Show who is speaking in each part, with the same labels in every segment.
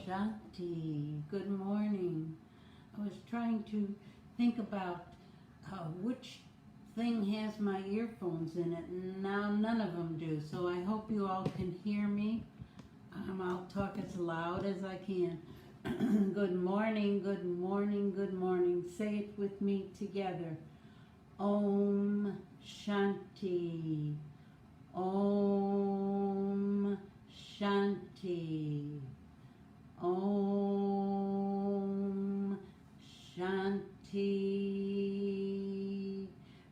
Speaker 1: Shanti, good morning. I was trying to think about which thing has my earphones in it, and now none of them do. So I hope you all can hear me. I'll talk as loud as I can. Good morning, good morning, good morning. Say it with me together. Om Shanti. Om Shanti. Om Shanti.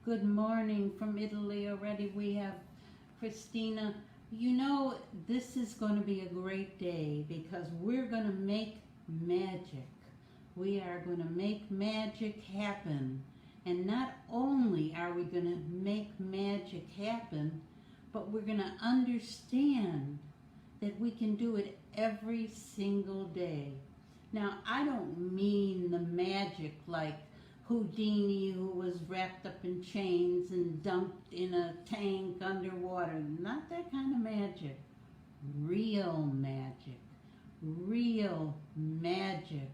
Speaker 1: Good morning from Italy already. We have Christina. You know, this is going to be a great day because we're going to make magic. We are going to make magic happen. And not only are we going to make magic happen, but we're going to understand that we can do it every single day. Now, I don't mean the magic like Houdini, who was wrapped up in chains and dumped in a tank underwater. Not that kind of magic. Real magic. Real magic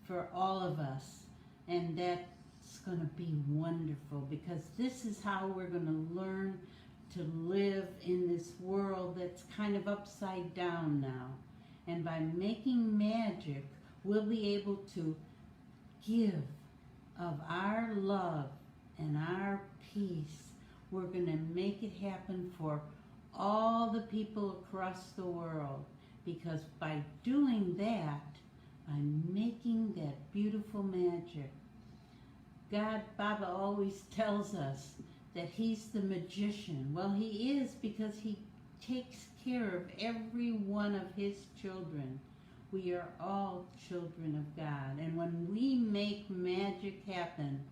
Speaker 1: for all of us. And that's going to be wonderful because this is how we're going to learn to live in this world that's kind of upside down now. And by making magic, we'll be able to give of our love and our peace. We're going to make it happen for all the people across the world, because by doing that, I'm making that beautiful magic. God, Baba always tells us that he's the magician. Well, he is, because he takes care of every one of his children. We are all children of God. And when we make magic happen,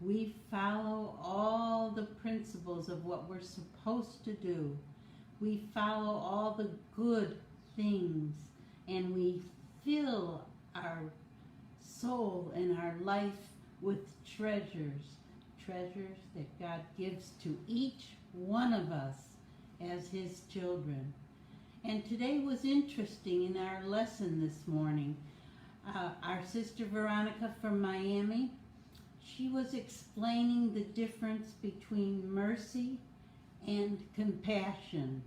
Speaker 1: we follow all the principles of what we're supposed to do. We follow all the good things, and we fill our soul and our life with treasures that God gives to each one of us as his children. And today was interesting in our lesson this morning. Our sister Veronica from Miami, she was explaining the difference between mercy and compassion.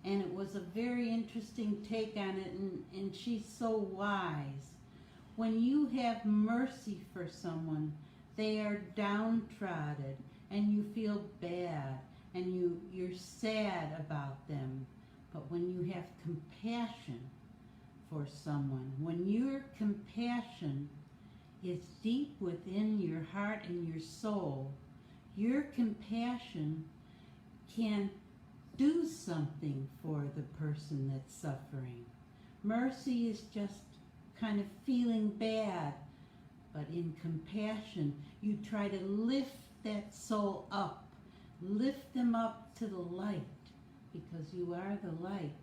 Speaker 1: And it was a very interesting take on it, and she's so wise. When you have mercy for someone, they are downtrodden and you feel bad and you're sad about them. But when you have compassion for someone, when your compassion is deep within your heart and your soul, your compassion can do something for the person that's suffering. Mercy is just kind of feeling bad. But in compassion, you try to lift that soul up. Lift them up to the light, because you are the light.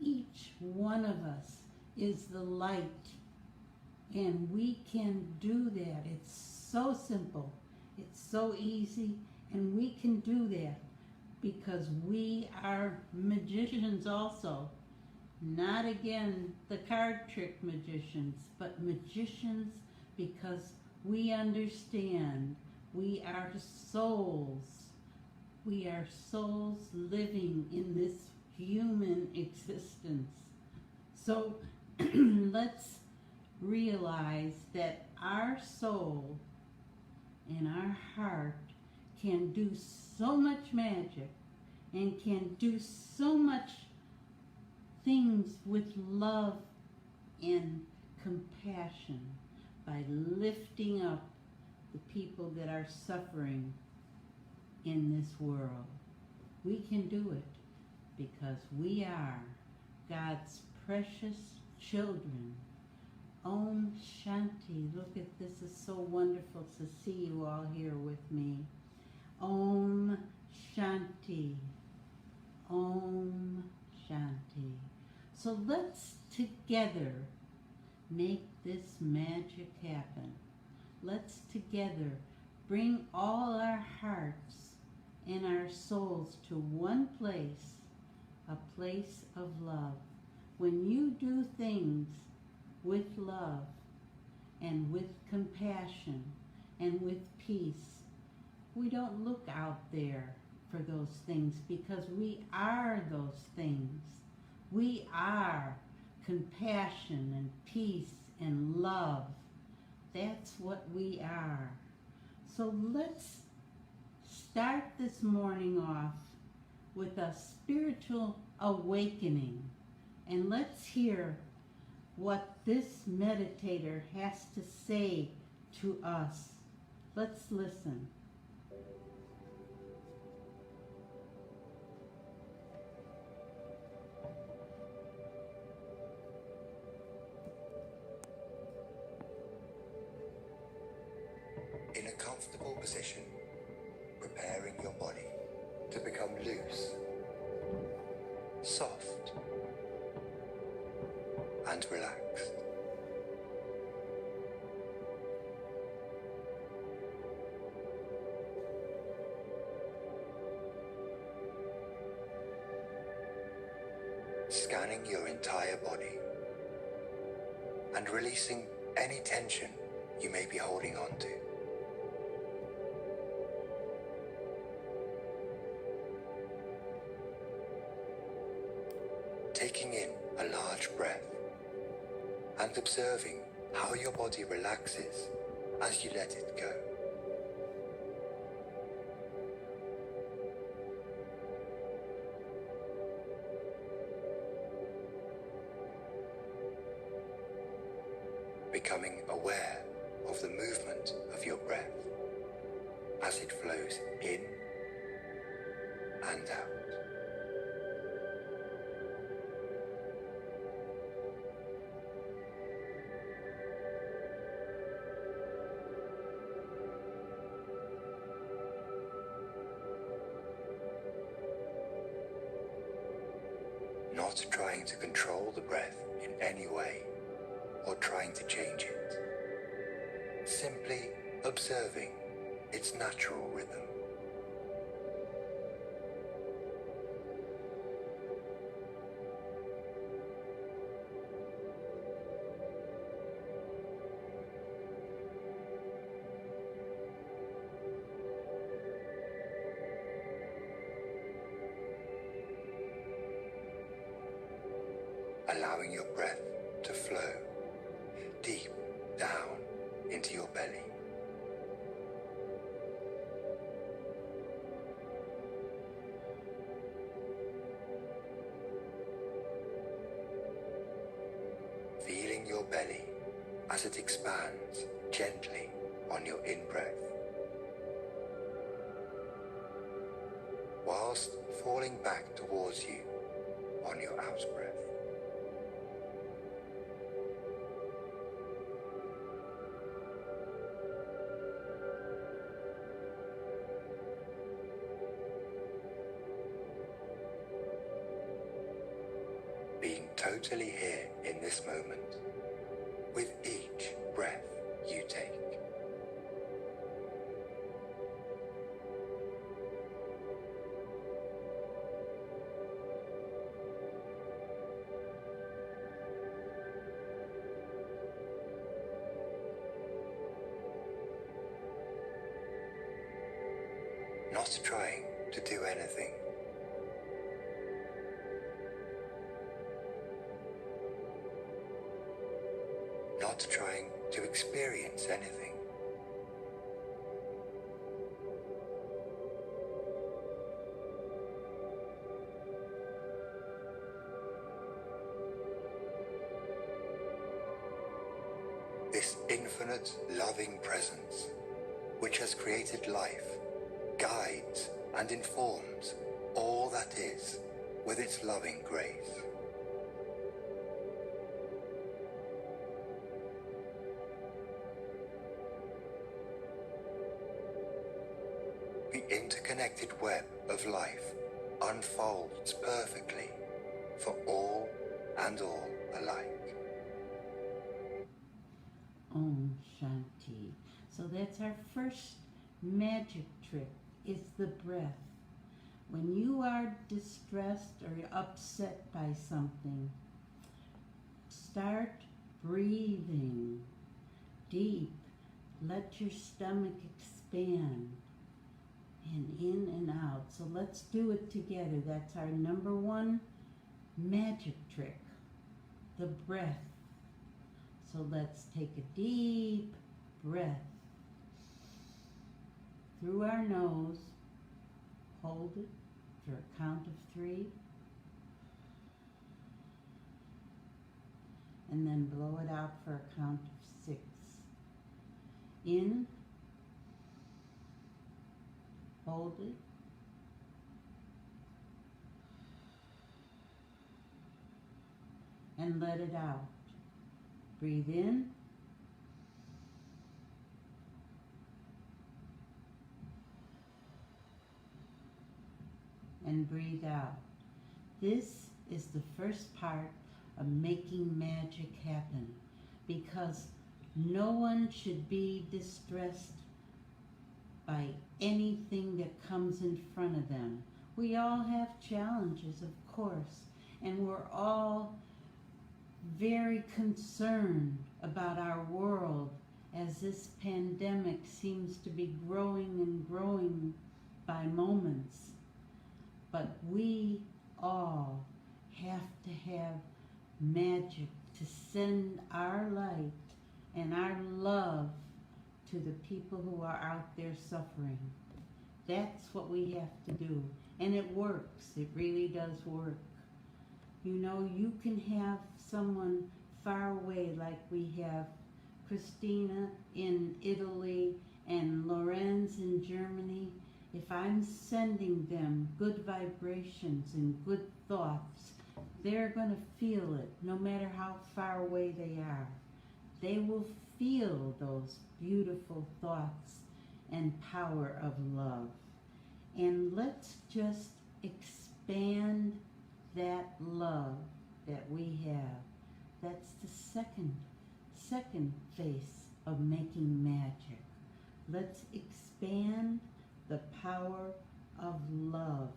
Speaker 1: Each one of us is the light. And we can do that. It's so simple. It's so easy. And we can do that because we are magicians also. Not again the card trick magicians, but magicians because we understand we are souls. We are souls living in this human existence. So let's realize that our soul and our heart can do so much magic and can do so much things with love and compassion by lifting up the people that are suffering in this world. We can do it because we are God's precious children. Om Shanti. Look at this. It's so wonderful to see you all here with me. Om Shanti. Om Shanti. So let's together make this magic happen. Let's together bring all our hearts and our souls to one place, a place of love. When you do things with love and with compassion and with peace. We don't look out there for those things because we are those things. We are compassion and peace and love. That's what we are. So let's start this morning off with a spiritual awakening. And let's hear what this meditator has to say to us. Let's listen.
Speaker 2: In a comfortable position, preparing your body to become loose, soft, and relaxed. Scanning your entire body and releasing any tension you may be holding on to. Taking in a large breath and observing how your body relaxes as you let it go. Becoming aware of the movement of your breath as it flows in and out. Not trying to control the breath in any way or trying to change it. Simply observing its natural rhythm. Allowing your breath to flow deep down into your belly. Feeling your belly as it expands gently on your in-breath, whilst falling back towards you on your out-breath. Being totally here in this moment with each breath you take. Not trying to do anything. Not trying to experience anything. This infinite loving presence, which has created life, guides and informs all that is with its loving grace. The interconnected web of life unfolds perfectly for all and all alike.
Speaker 1: Om Shanti. So that's our first magic trick, is the breath. When you are distressed or upset by something, start breathing deep. Let your stomach expand and in and out. So let's do it together. That's our number one magic trick, the breath. So let's take a deep breath through our nose. Hold it for a count of 3. And then blow it out for a count of 6. In. Hold it. And let it out. Breathe in. And breathe out. This is the first part of making magic happen, because no one should be distressed by anything that comes in front of them. We all have challenges, of course, and we're all very concerned about our world as this pandemic seems to be growing and growing by moments. But we all have to have magic to send our light and our love to the people who are out there suffering. That's what we have to do. And it works. It really does work. You know, you can have someone far away, like we have Christina in Italy and Lorenz in Germany. If I'm sending them good vibrations and good thoughts, they're going to feel it no matter how far away they are. They will feel those beautiful thoughts and power of love. And let's just expand that love that we have. That's the second phase of making magic. Let's expand the power of love.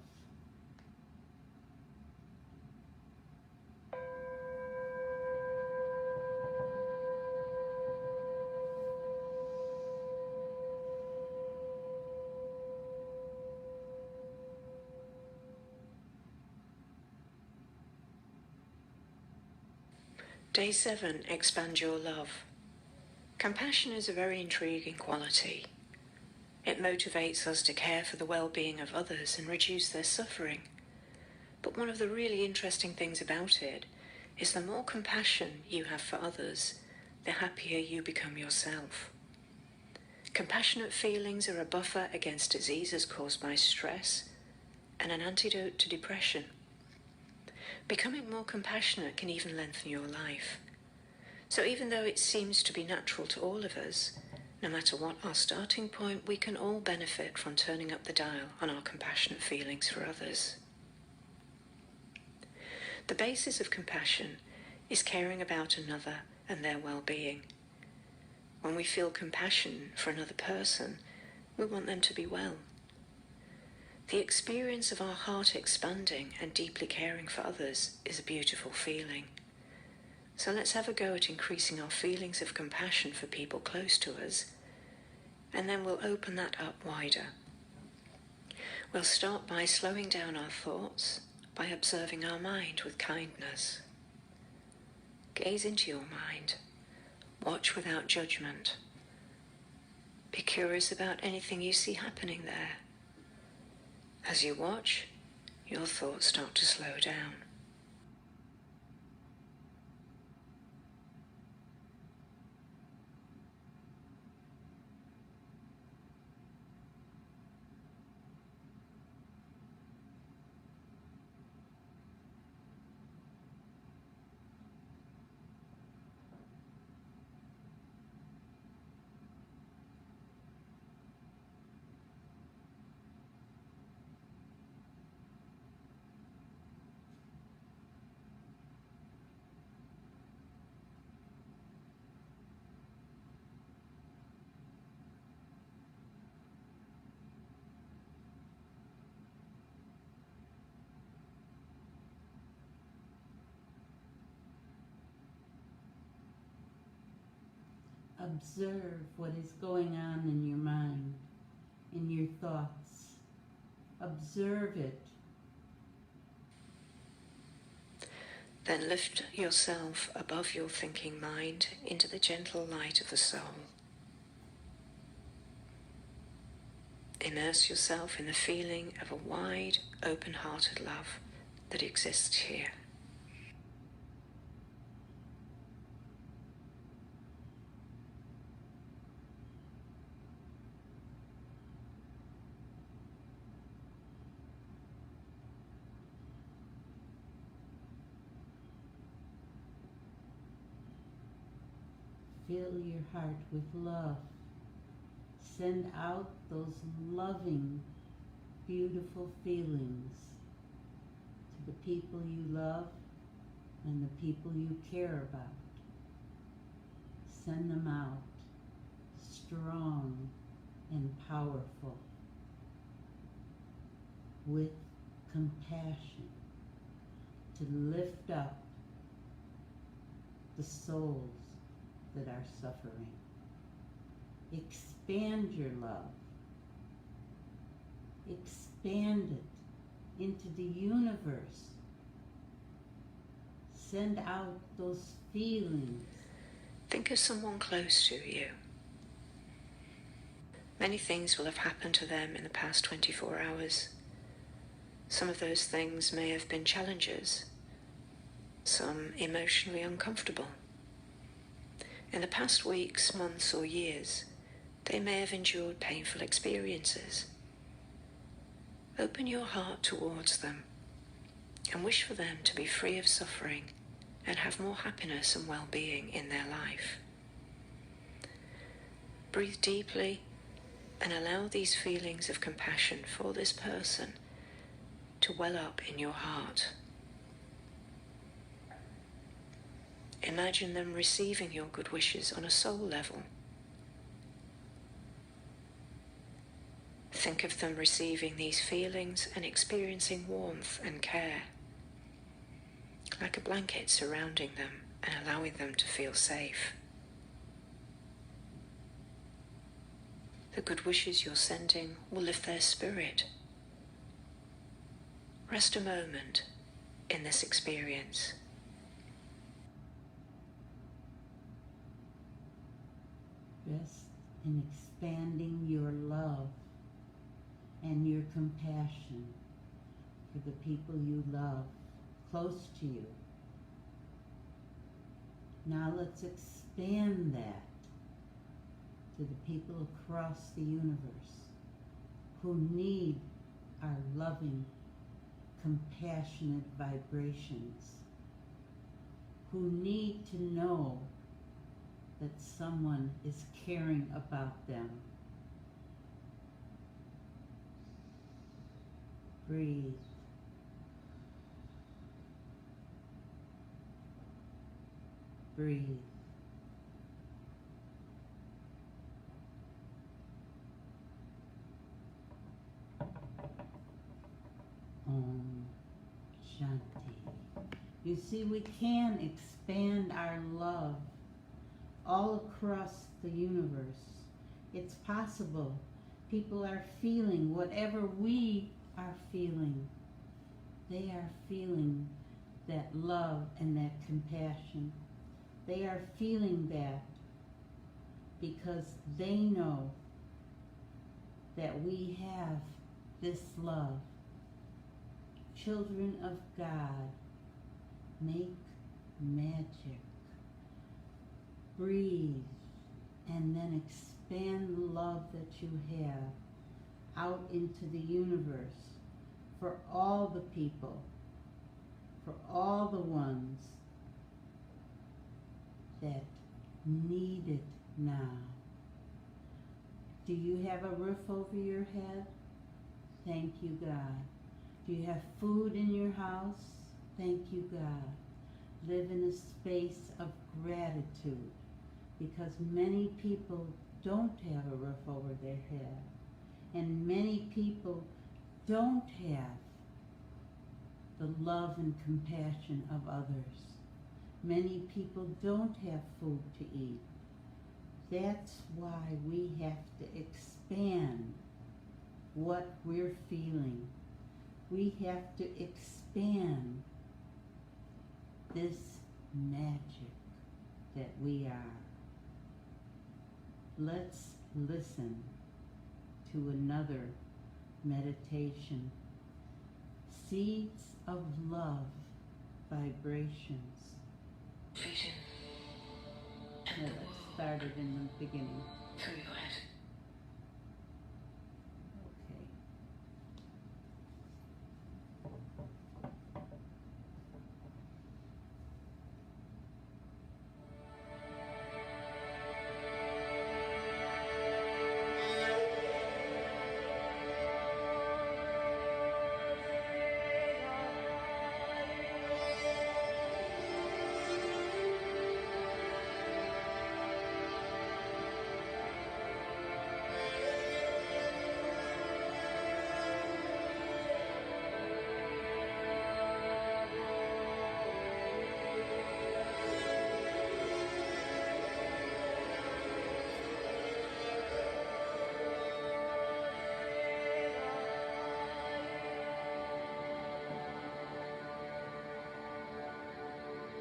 Speaker 3: Day 7, expand your love. Compassion is a very intriguing quality. It motivates us to care for the well-being of others and reduce their suffering. But one of the really interesting things about it is the more compassion you have for others, the happier you become yourself. Compassionate feelings are a buffer against diseases caused by stress and an antidote to depression. Becoming more compassionate can even lengthen your life. So even though it seems to be natural to all of us, no matter what our starting point, we can all benefit from turning up the dial on our compassionate feelings for others. The basis of compassion is caring about another and their well-being. When we feel compassion for another person, we want them to be well. The experience of our heart expanding and deeply caring for others is a beautiful feeling. So let's have a go at increasing our feelings of compassion for people close to us, and then we'll open that up wider. We'll start by slowing down our thoughts, by observing our mind with kindness. Gaze into your mind. Watch without judgment. Be curious about anything you see happening there. As you watch, your thoughts start to slow down.
Speaker 1: observe what is going on in your mind, in your thoughts. Observe it.
Speaker 3: Then lift yourself above your thinking mind into the gentle light of the soul. Immerse yourself in the feeling of a wide, open-hearted love that exists here.
Speaker 1: Fill your heart with love. Send out those loving, beautiful feelings to the people you love and the people you care about. Send them out strong and powerful with compassion to lift up the souls that are suffering. Expand your love. Expand it into the universe. Send out those feelings.
Speaker 3: Think of someone close to you. Many things will have happened to them in the past 24 hours. Some of those things may have been challenges, some emotionally uncomfortable. In the past weeks, months, or years, they may have endured painful experiences. Open your heart towards them and wish for them to be free of suffering and have more happiness and well-being in their life. Breathe deeply and allow these feelings of compassion for this person to well up in your heart. Imagine them receiving your good wishes on a soul level. Think of them receiving these feelings and experiencing warmth and care, like a blanket surrounding them and allowing them to feel safe. The good wishes you're sending will lift their spirit. Rest a moment in this experience.
Speaker 1: Rest in expanding your love and your compassion for the people you love close to you. Now let's expand that to the people across the universe who need our loving, compassionate vibrations, who need to know that someone is caring about them. Breathe. Breathe. Om Shanti. You see, we can expand our love all across the universe. It's possible. People are feeling whatever we are feeling. They are feeling that love and that compassion. They are feeling that because they know that we have this love. Children of God, make magic. Breathe and then expand the love that you have out into the universe for all the people, for all the ones that need it now. Do you have a roof over your head? Thank you, God. Do you have food in your house? Thank you, God. Live in a space of gratitude, because many people don't have a roof over their head, and many people don't have the love and compassion of others. Many people don't have food to eat. That's why we have to expand what we're feeling. We have to expand this magic that we are. Let's listen to another meditation. Seeds of Love Vibrations.
Speaker 3: Vision and
Speaker 1: No,
Speaker 3: the
Speaker 1: that
Speaker 3: world
Speaker 1: started in the beginning.
Speaker 3: through your attitude.
Speaker 1: Okay.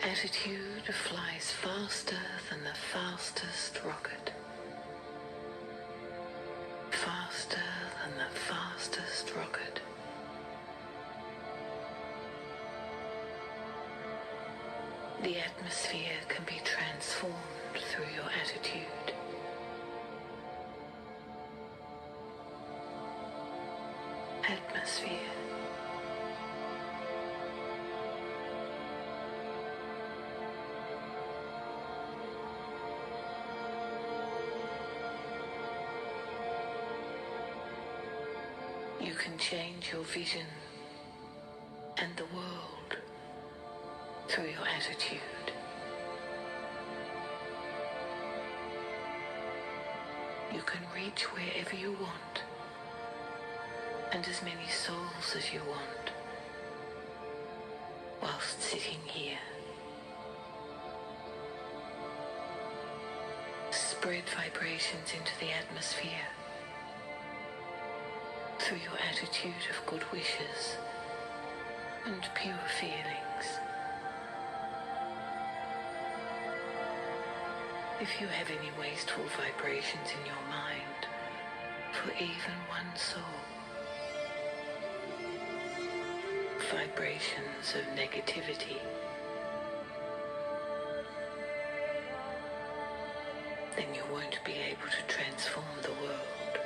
Speaker 3: Attitude flies faster than the fastest rocket. Faster than the fastest rocket. The atmosphere can be transformed through your attitude. Atmosphere. You can change your vision and the world through your attitude. You can reach wherever you want and as many souls as you want whilst sitting here. Spread vibrations into the atmosphere through your attitude of good wishes and pure feelings. If you have any wasteful vibrations in your mind, for even one soul, vibrations of negativity, then you won't be able to transform the world.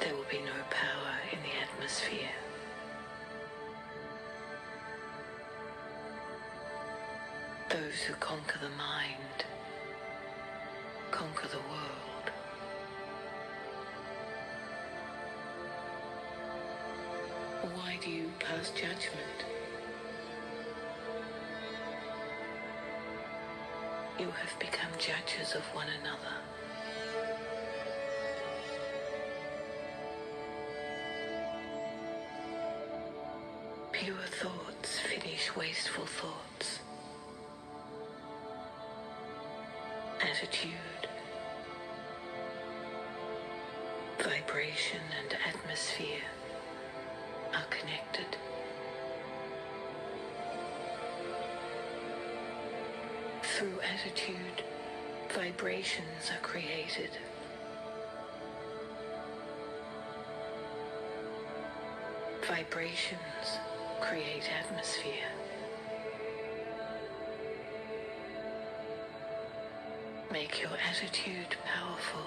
Speaker 3: There will be no power in the atmosphere. Those who conquer the mind conquer the world. Why do you pass judgment? You have become judges of one another. Pure thoughts finish wasteful thoughts. Attitude, vibration and atmosphere are connected. Through attitude, vibrations are created. Vibrations create atmosphere. Make your attitude powerful.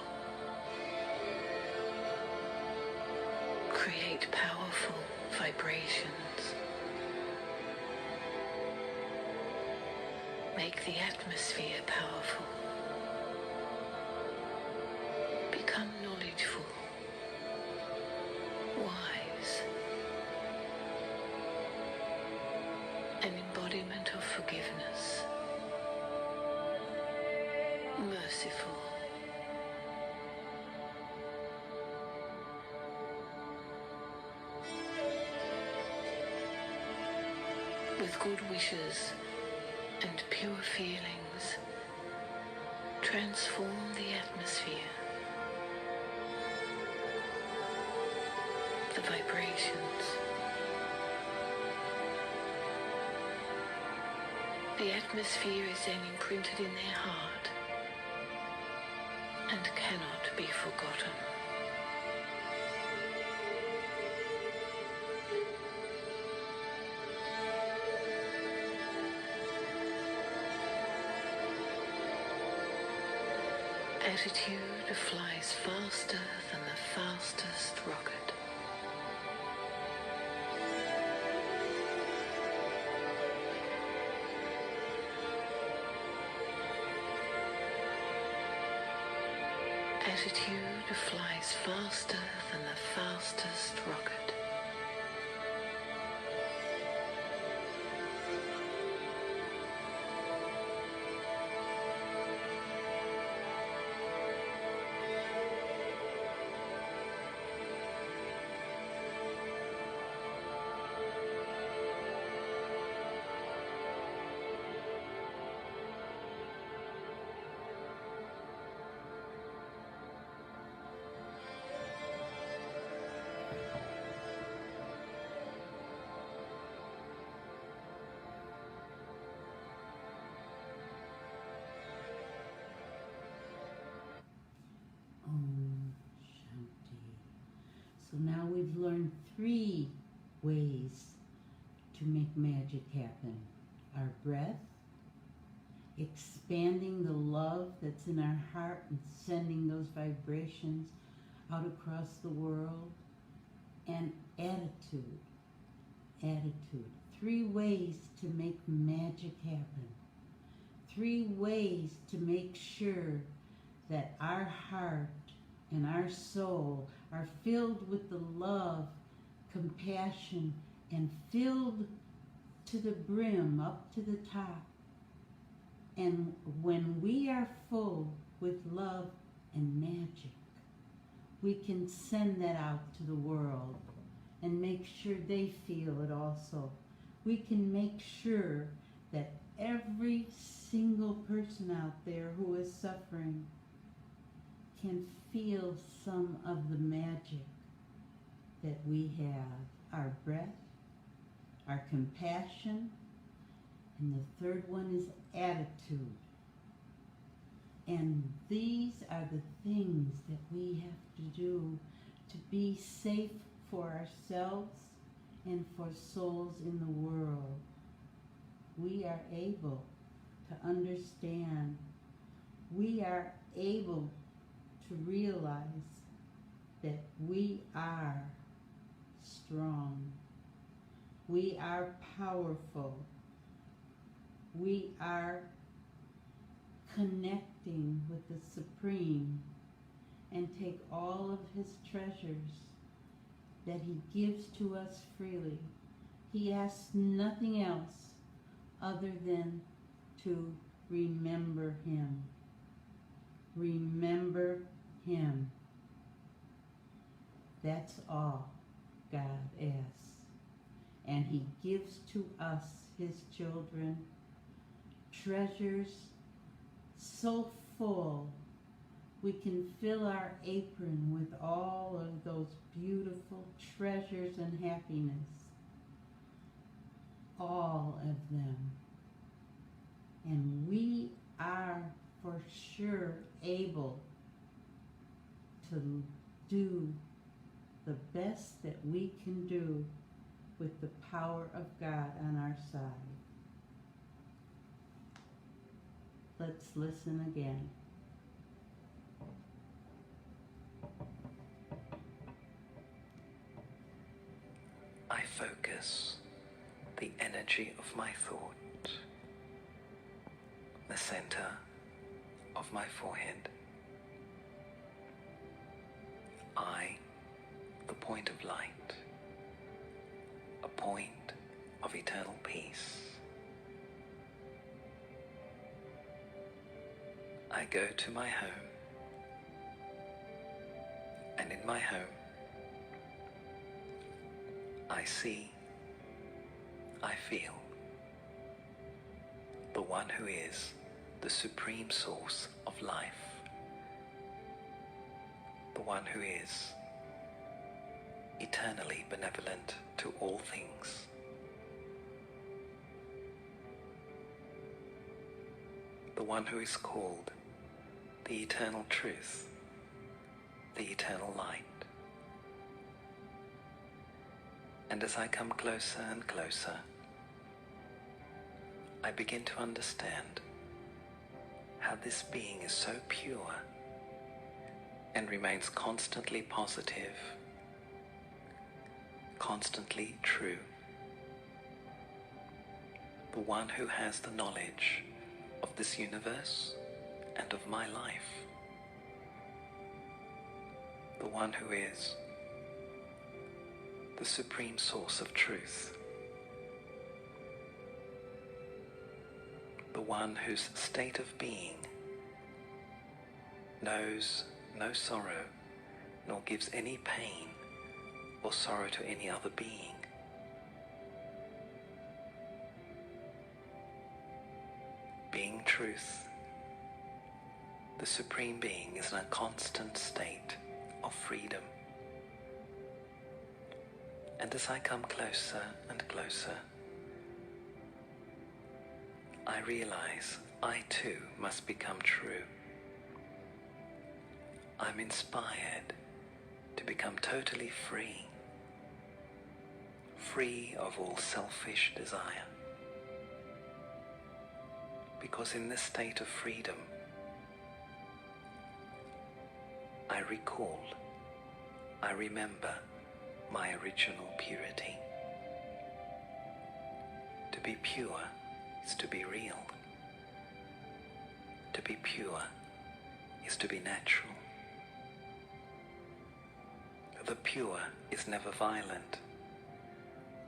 Speaker 3: Create powerful vibrations. Make the atmosphere powerful. Become knowledgeful, wise, an embodiment of forgiveness, merciful. with good wishes and pure feelings, transform the atmosphere, the vibrations. The atmosphere is then imprinted in their heart and cannot be forgotten. Attitude flies faster than the fastest rocket. Attitude flies faster than the fastest rocket.
Speaker 1: Om Shanti. So now we've learned 3 ways to make magic happen. Our breath, expanding the love that's in our heart and sending those vibrations out across the world, and attitude. Attitude. 3 ways to make magic happen. 3 ways to make sure that our heart and our soul are filled with the love, compassion, and filled to the brim, up to the top. And when we are full with love and magic, we can send that out to the world and make sure they feel it also. We can make sure that every single person out there who is suffering can feel some of the magic that we have. Our breath, our compassion, and the third one is attitude. And these are the things that we have to do to be safe for ourselves and for souls in the world. We are able to understand. We are able to realize that we are strong. We are powerful. We are connecting with the Supreme and take all of His treasures that He gives to us freely. He asks nothing else other than to remember Him. Remember Him. That's all God asks. And He gives to us, His children, treasures so full we can fill our apron with all of those beautiful treasures and happiness. All of them. And we are for sure able to do the best that we can do with the power of God on our side. Let's listen again.
Speaker 4: I focus the energy of my thought, the center of my forehead. I, the point of light, a point of eternal peace. I go to my home, and in my home, I see, I feel, the one who is the supreme source of life, the one who is eternally benevolent to all things. The one who is called the eternal truth, the eternal light. And as I come closer and closer, I begin to understand how this being is so pure and remains constantly positive, constantly true. The one who has the knowledge of this universe and of my life. The one who is the supreme source of truth. The one whose state of being knows no sorrow, nor gives any pain or sorrow to any other being. Being truth, the Supreme Being is in a constant state of freedom. And as I come closer and closer, I realize I too must become true. I'm inspired to become totally free, free of all selfish desire. Because in this state of freedom, I recall, I remember my original purity. To be pure is to be real. To be pure is to be natural. The pure is never violent,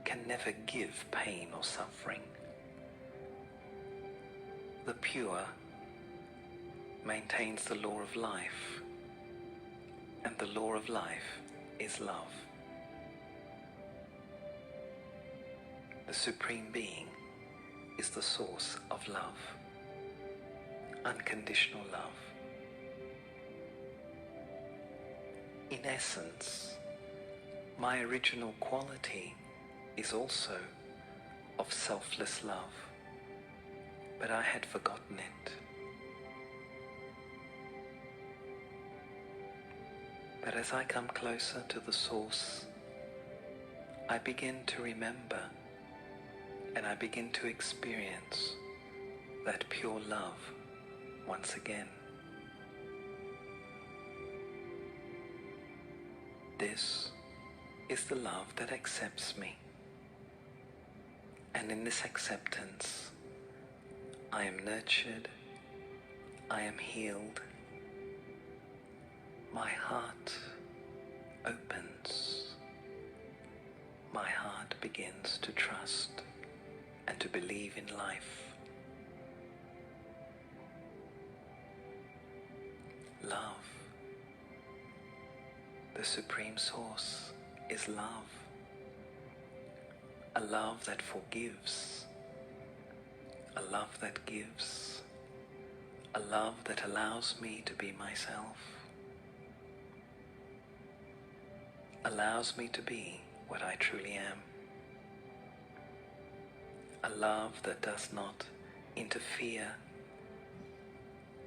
Speaker 4: can never give pain or suffering. The pure maintains the law of life, and the law of life is love. The Supreme Being is the source of love, unconditional love. In essence, my original quality is also of selfless love, but I had forgotten it. But as I come closer to the source, I begin to remember and I begin to experience that pure love once again. This is the love that accepts me. And in this acceptance, I am nurtured, I am healed, my heart opens, my heart begins to trust and to believe in life. Love, the Supreme Source, is love. A love that forgives, a love that gives, a love that allows me to be myself, allows me to be what I truly am. A love that does not interfere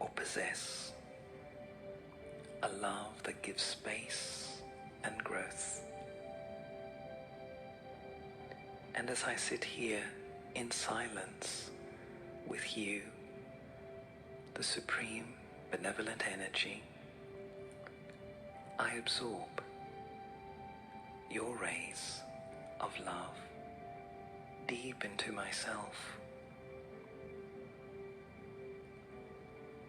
Speaker 4: or possess. A love that gives space and growth. And as I sit here in silence with you, the Supreme Benevolent Energy, I absorb your rays of love deep into myself.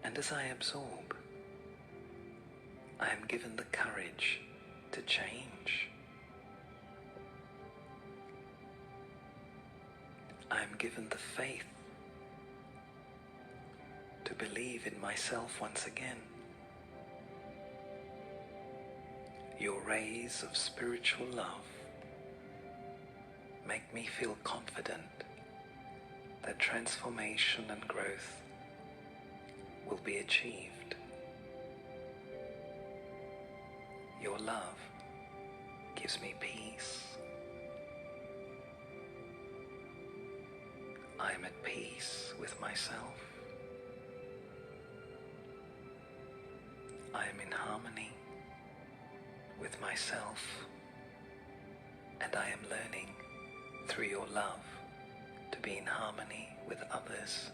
Speaker 4: And as I absorb, I am given the courage to change. I am given the faith to believe in myself once again. Your rays of spiritual love make me feel confident that transformation and growth will be achieved. Your love gives me peace. I am at peace with myself. I am in harmony with myself, and I am learning through your love to be in harmony with others.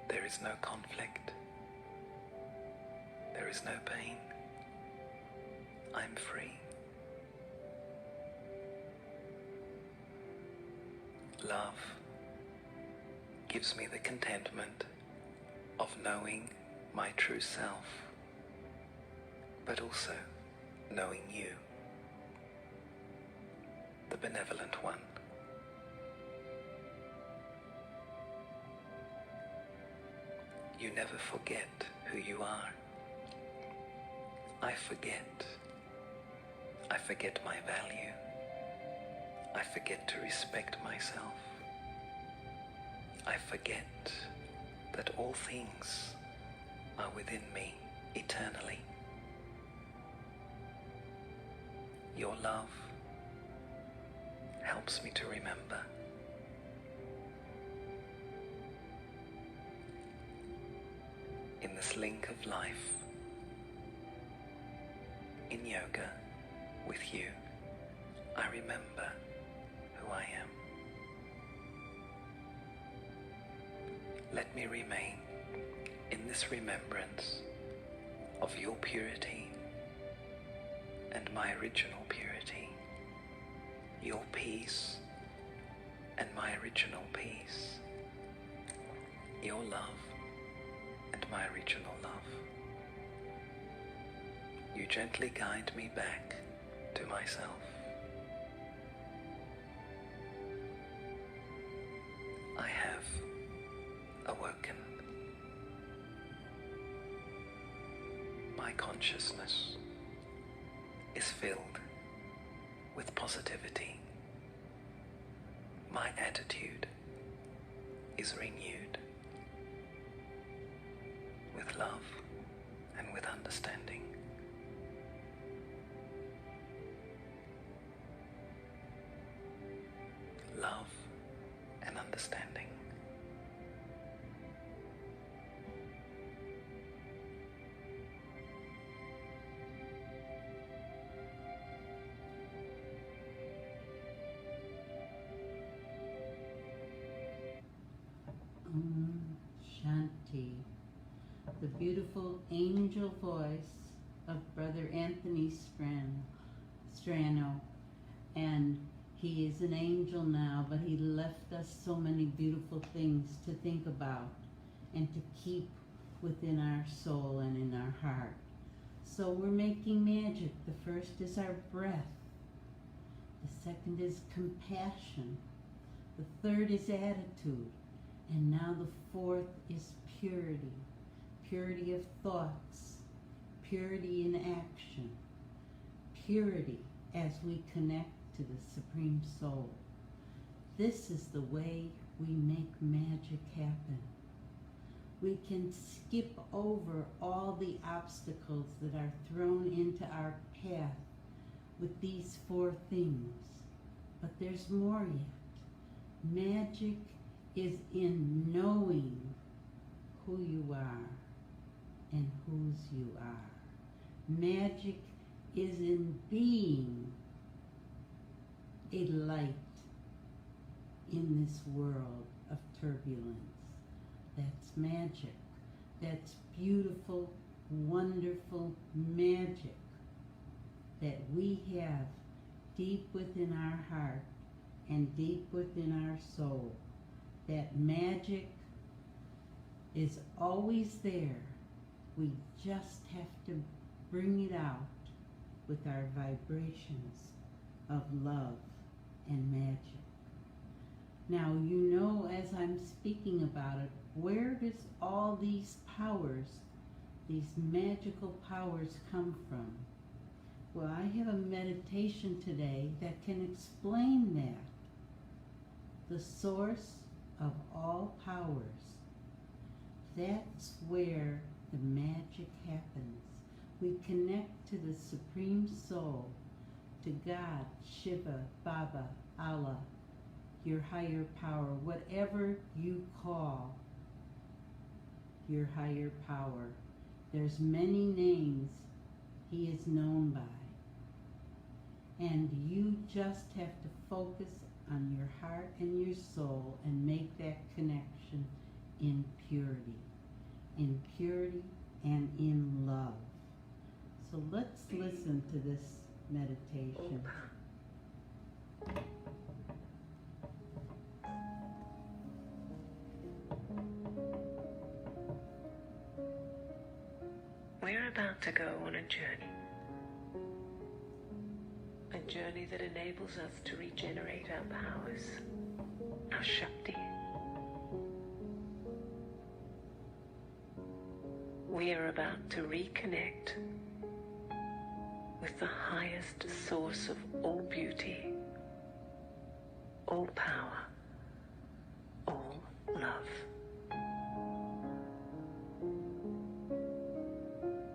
Speaker 4: There is no conflict. There is no pain. I'm free. Love gives me the contentment of knowing my true self, but also knowing you, the benevolent one. You never forget who you are. I forget. I forget my value. I forget to respect myself. I forget that all things are within me eternally. Your love helps me to remember. In this link of life, in yoga, with you, I remember who I am. Let me remain in this remembrance of your purity and my original purity, your peace and my original peace, your love and my original love. You gently guide me back to myself. I have awoken. My consciousness is filled with positivity. My attitude is renewed with love and with understanding. Love and understanding.
Speaker 1: Shanti, the beautiful angel voice of Brother Anthony Strano, and he is an angel now, but he left us so many beautiful things to think about and to keep within our soul and in our heart. So we're making magic. The first is our breath. The second is compassion. The third is attitude. And now the fourth is purity. Purity of thoughts. Purity in action. Purity as we connect to the Supreme Soul. This is the way we make magic happen. We can skip over all the obstacles that are thrown into our path with these four things. But there's more yet. Magic is in knowing who you are and whose you are. Magic is in being a light in this world of turbulence. That's magic. That's beautiful, wonderful magic that we have deep within our heart and deep within our soul. That magic is always there. We just have to bring it out with our vibrations of love and magic. Now, you know, as I'm speaking about it, where does all these powers, these magical powers come from? Well, I have a meditation today that can explain that. The source of all powers. That's where the magic happens. We connect to the Supreme Soul, to God, Shiva, Baba, Allah, your higher power, whatever you call your higher power. There's many names he is known by. And you just have to focus on your heart and your soul and make that connection in purity and in love. So let's listen to this meditation.
Speaker 3: We're about to go on a journey that enables us to regenerate our powers, our Shakti. We are about to reconnect with the highest source of all beauty, all power, all love.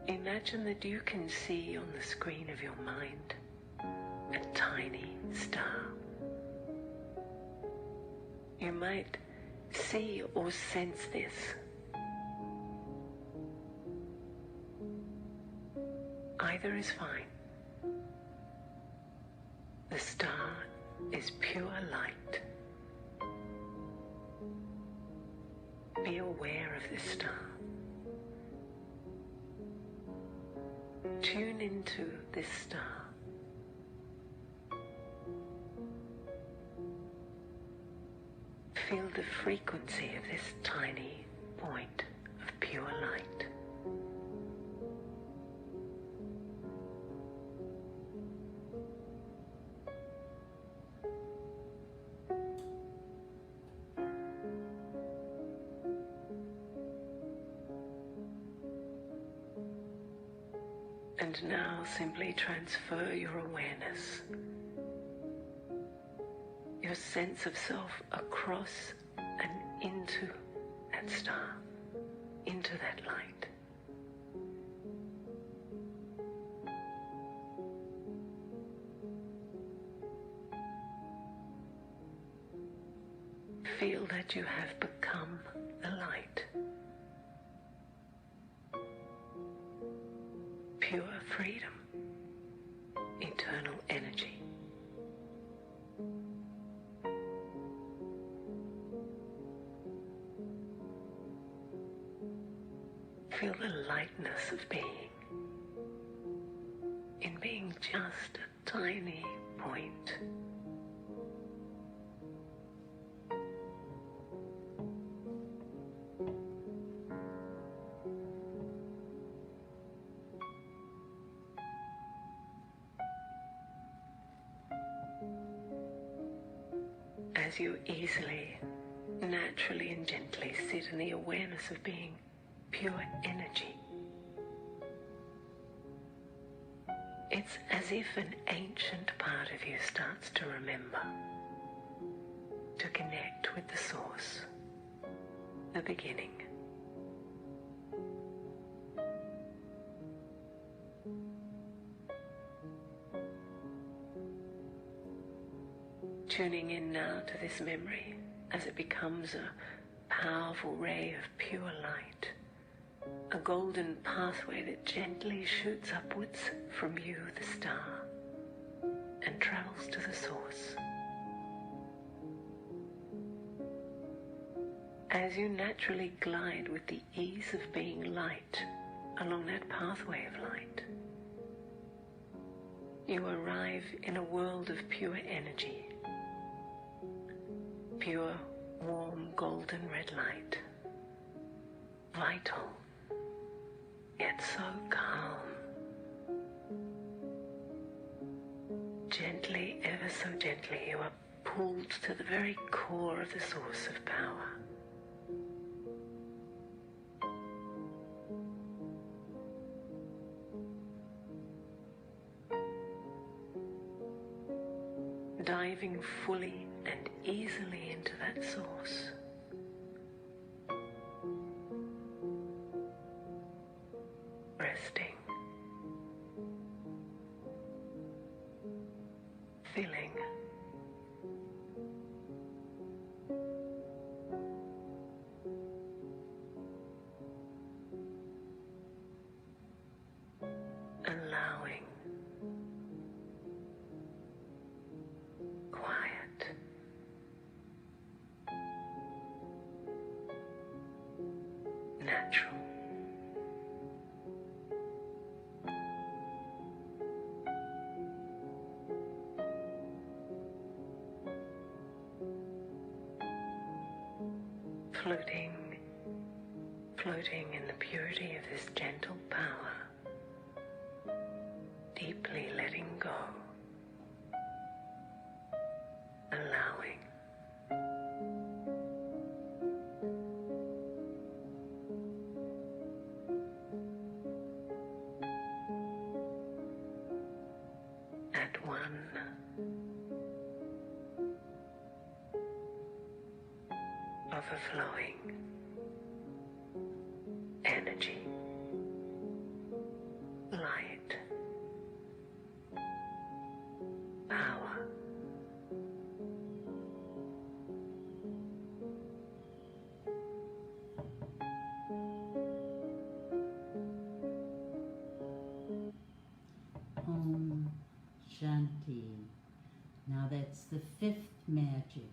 Speaker 3: Imagine that you can see on the screen of your mind a tiny star. You might see or sense this. Either is fine. The star is pure light. Be aware of this star. Tune into this star. Feel the frequency of this tiny point of pure light. And now simply transfer your awareness, your sense of self across and into that star, into that light. Feel that you have become the light. Pure freedom, eternal energy. Feel the lightness of being, in being just a tiny point. As you easily, naturally and gently sit in the awareness of being pure energy, it's as if an ancient part of you starts to remember, to connect with the source, the beginning. Tuning in now to this memory as it becomes a powerful ray of pure light, a golden pathway that gently shoots upwards from you, the star, and travels to the source. As you naturally glide with the ease of being light along that pathway of light, you arrive in a world of pure energy. Pure, warm, golden red light. Vital, yet so calm. Gently, ever so gently, you are pulled to the very core of the source of power. diving fully and easily into that source. Resting, feeling, allowing, quiet, natural. Floating in the purity of this gentle power, deeply letting go, allowing, at one, overflowing energy, light, power,
Speaker 1: Om Shanti. Now that's the fifth magic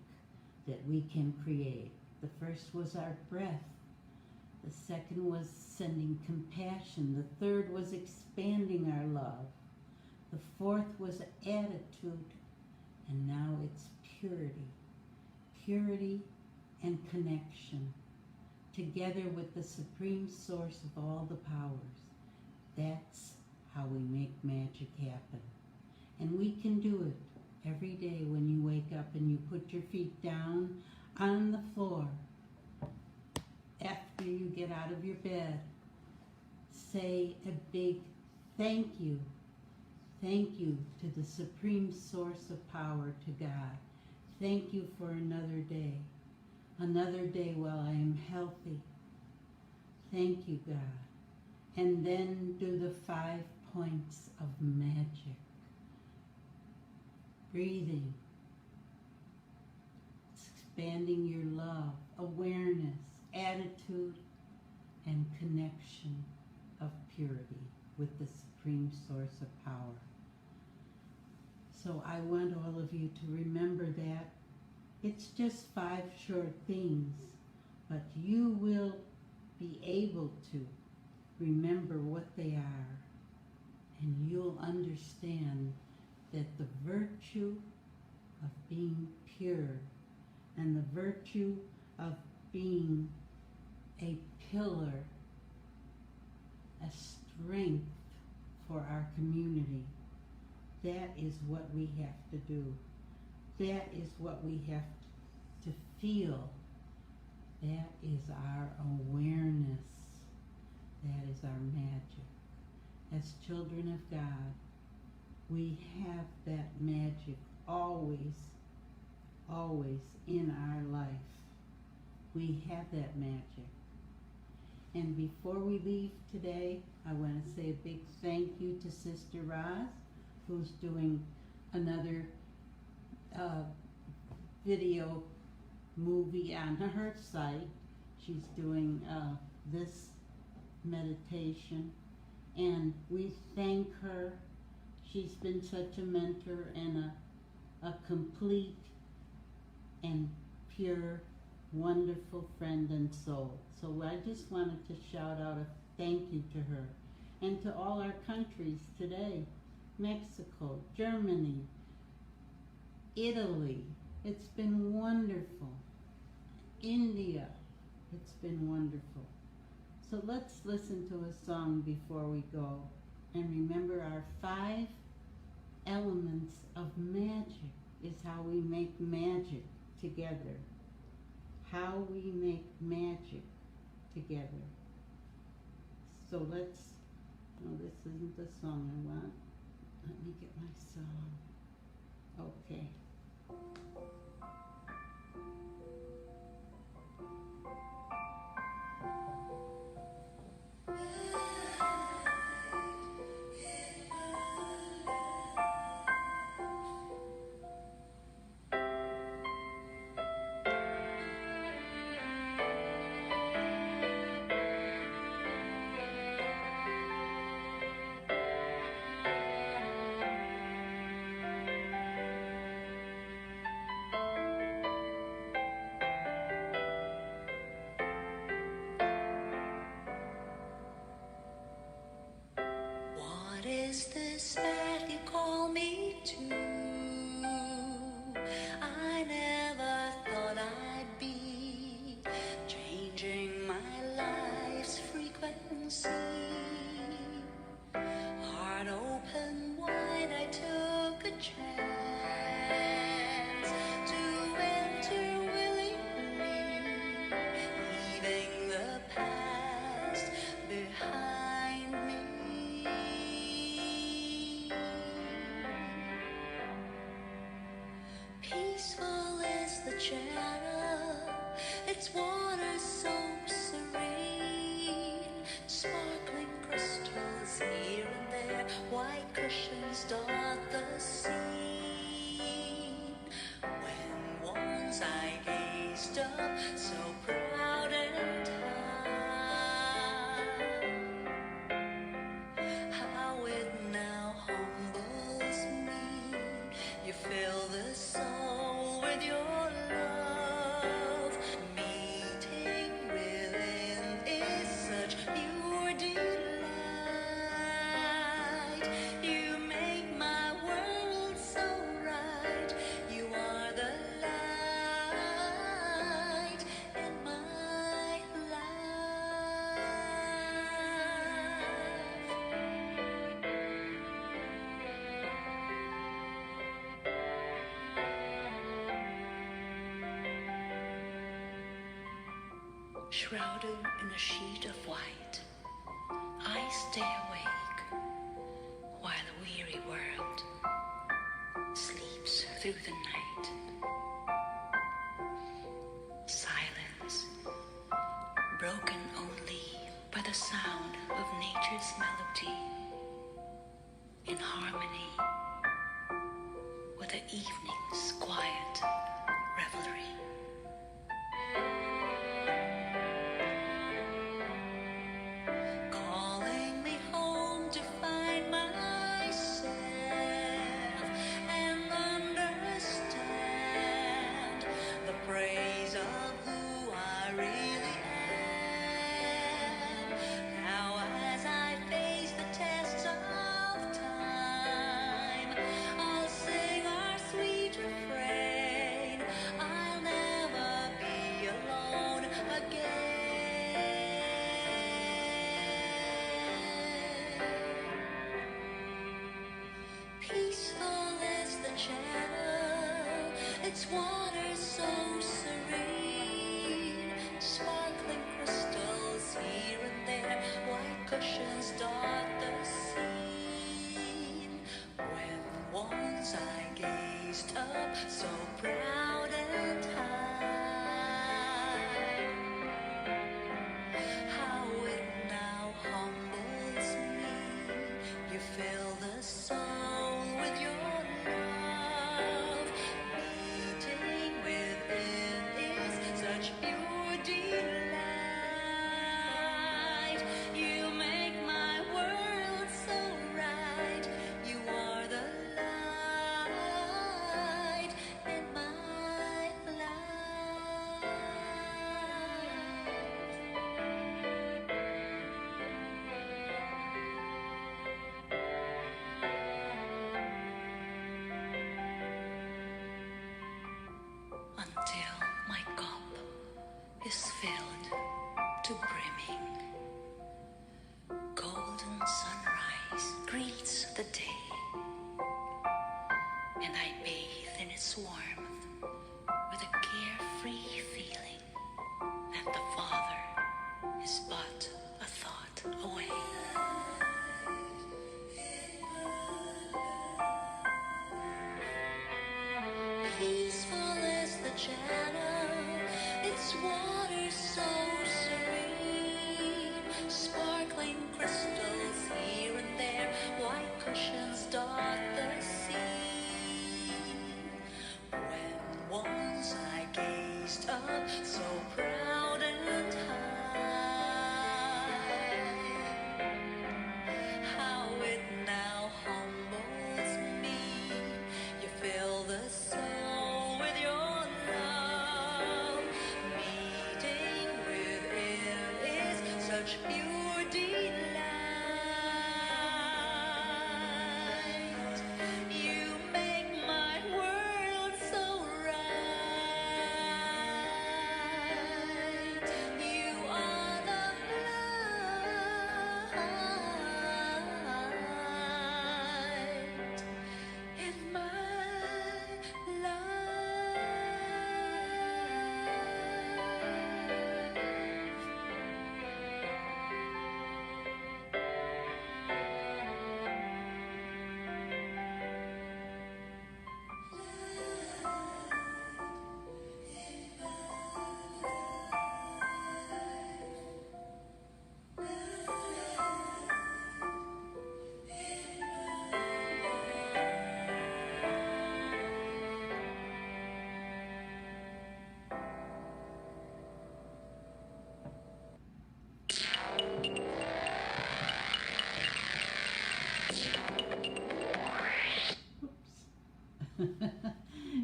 Speaker 1: that we can create. The first was our breath. The second was sending compassion. The third was expanding our love. The fourth was attitude. And now it's purity. Purity and connection. Together with the supreme source of all the powers. That's how we make magic happen. And we can do it every day when you wake up and you put your feet down on the floor. After you get out of your bed, say a big thank you. Thank you to the supreme source of power, to God. Thank you for another day while I am healthy. Thank you, God. And then do the 5 points of magic. Breathing, expanding your love, awareness, attitude, and connection of purity with the supreme source of power. So I want all of you to remember that. It's just 5 short things, but you will be able to remember what they are, and you'll understand that the virtue of being pure and the virtue of being a pillar, a strength for our community, that is what we have to do. That is what we have to feel. That is our awareness. That is our magic. As children of God, we have that magic always, always in our life. We have that magic. And before we leave today, I want to say a big thank you to Sister Roz, who's doing another video movie on her site. She's doing this meditation, and we thank her. She's been such a mentor and a complete and pure, wonderful friend and soul. So I just wanted to shout out a thank you to her, and to all our countries today: Mexico, Germany, Italy. It's been wonderful. India, it's been wonderful. So let's listen to a song before we go, and remember our 5 elements of magic is how we make magic together. How we make magic together. So let's, no, this isn't the song I want. Let me get my song. Okay.
Speaker 5: What is this that you call me to? I never thought I'd be changing my life's frequency. Heart open wide, I took a chance to enter willingly, leaving the past behind me. Peaceful is the channel, its water so serene, sparkling crystals here and there, white cushions dot the scene. When once I gazed up so proud and high, how it now humbles me. You fill the soul with your love. Meeting within is such pure delight. You make my world so right. You are the light in my life. Shrouded in a sheet of white, I stay awake while the weary world sleeps through the night. Silence, broken only by the sound of nature's melody, in harmony with the evening's quiet revelry. Calling me home to find myself and understand the praise of who I really am. Now as I face the tests of time, I'll sing our sweet refrain. I'll never be alone again. Peaceful is the channel, its water so serene, sparkling crystals here and there, white cushions dot the scene. When once I gazed up so proud and high, how it now humbles me. You fill the soul with your love. Meeting within is such pure delight. You make my world so right. You are the light in my life. Until my cup is filled to brimming, golden sunrise greets the day, and I bathe in its warmth with a carefree feeling that the Father is but a thought away. Peace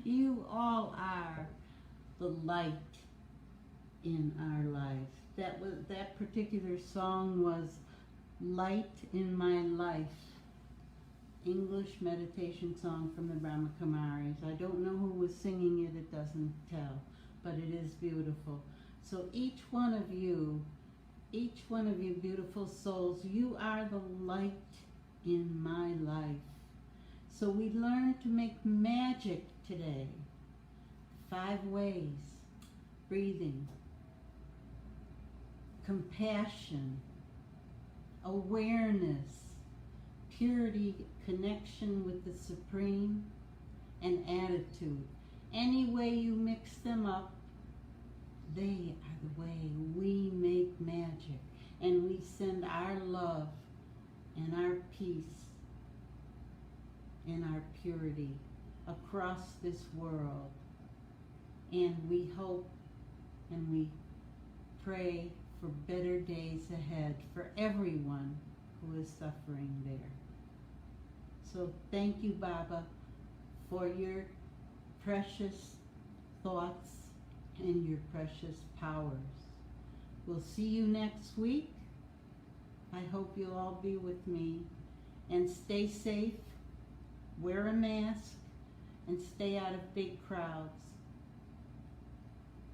Speaker 1: You all are the light in our life. That particular song was Light in My Life, English meditation song from the Brahma Kumaris. I don't know who was singing it, it doesn't tell, but it is beautiful. So each one of you beautiful souls, you are the light in my life. So we learn to make magic today. 5 ways: breathing, compassion, awareness, purity, connection with the Supreme, and attitude. Any way you mix them up, they are the way we make magic. And we send our love and our peace and our purity across this world. And we hope and we pray for better days ahead for everyone who is suffering there. So thank you, Baba, for your precious thoughts and your precious powers. We'll see you next week. I hope you'll all be with me. And stay safe, wear a mask, and stay out of big crowds.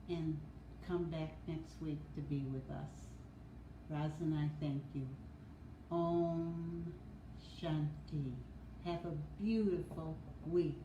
Speaker 1: And come back next week to be with us. Razan, I thank you. Om Shanti. Have a beautiful week.